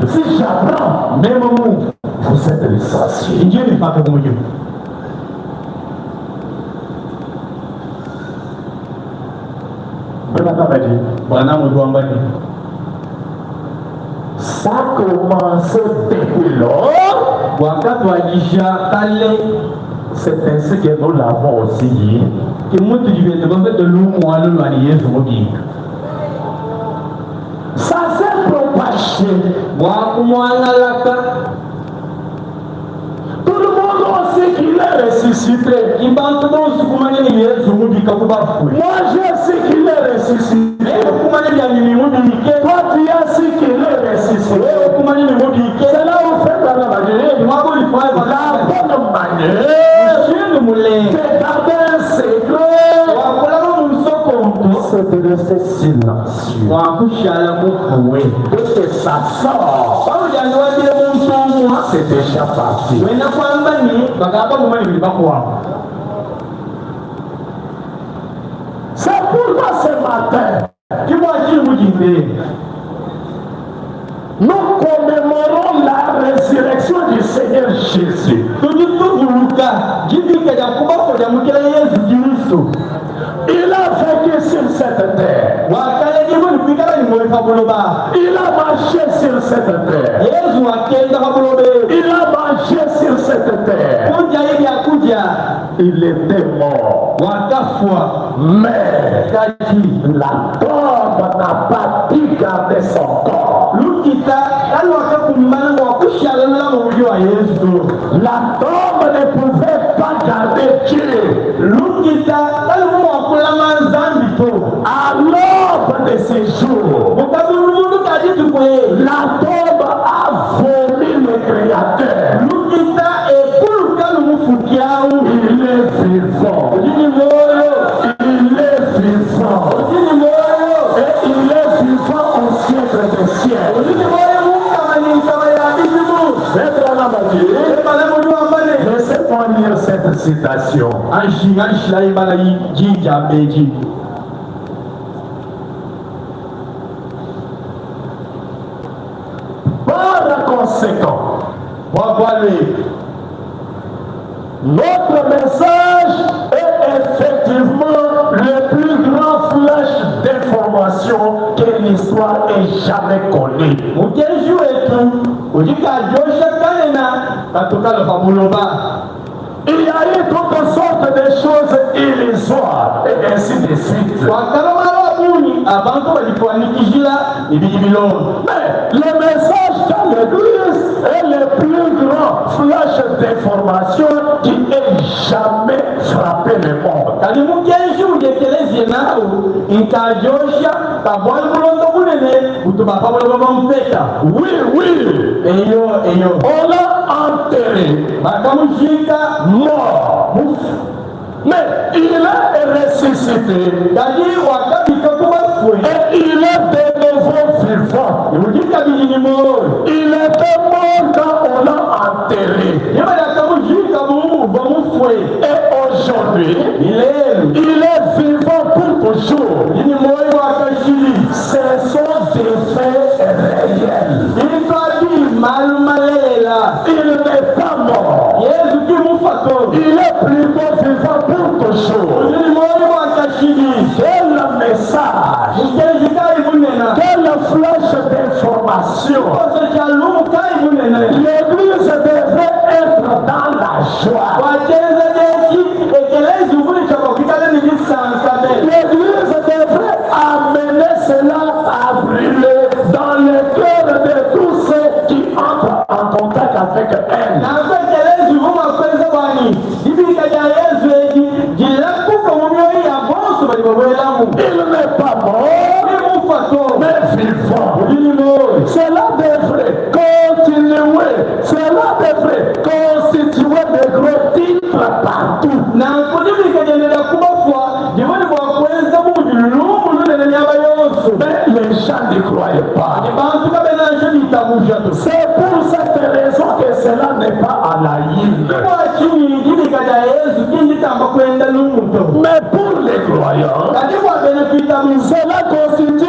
Si j'apprends, même move, vous êtes licencié. Dieu n'est pas comme Dieu. Ça commence depuis lors. C'est ainsi que nous l'avons aussi dit. Ça s'est propagé. Tout le monde sait qu'il est ressuscité. Moi je sais qu'il est ressuscité. Toi tu as su qu'il est ressuscité. C'est là où fait la bonne manière de garder un secret. C'est de rester silencieux. Dès que ça sort, c'est déjà parti. C'est pourquoi ce matin, nous commémorons la résurrection du Seigneur Jésus. Il a vécu sur cette terre. Il a marché sur cette terre. Il a marché sur cette terre. Il était mort. Mais la tombe n'a pas pu garder son corps. La tombe ne pouvait pas garder Dieu. À l'aube de ces jours, la tombe a vomi le Créateur. Il est vivant. Il est vivant. Et il est vivant au siècle des siècles. Laissez-moi lire cette citation. Par conséquent, notre message est effectivement le plus grand flash d'information que l'histoire ait jamais connu. Il y a eu toutes sortes de choses illusoires et ainsi de suite. Mais le message dans l'église est le plus grand flash d'information qui ait jamais frappé le monde. Oui, oui. On l'a enterré. Mort. Mais il est ressuscité. Et il est de nouveau vivant. Il était mort quand on l'a enterré. Et aujourd'hui, il est vivant pour toujours. Ce sont des faits réels. Il n'est pas mort. Il est plutôt vivant pour toujours. Quel message, quel flash d'information. L'église devrait être dans la joie. L'église devrait amener cela à brûler dans le cœur de tous ceux qui entrent en contact avec elle. Il n'est pas mort, mais vivant. Cela devrait continuer. Cela devrait constituer de gros titres partout. Mais les gens n'y croyaient pas. C'est pour cette raison que cela n'est pas à la ligne. Mais pour les croyants, cela constitue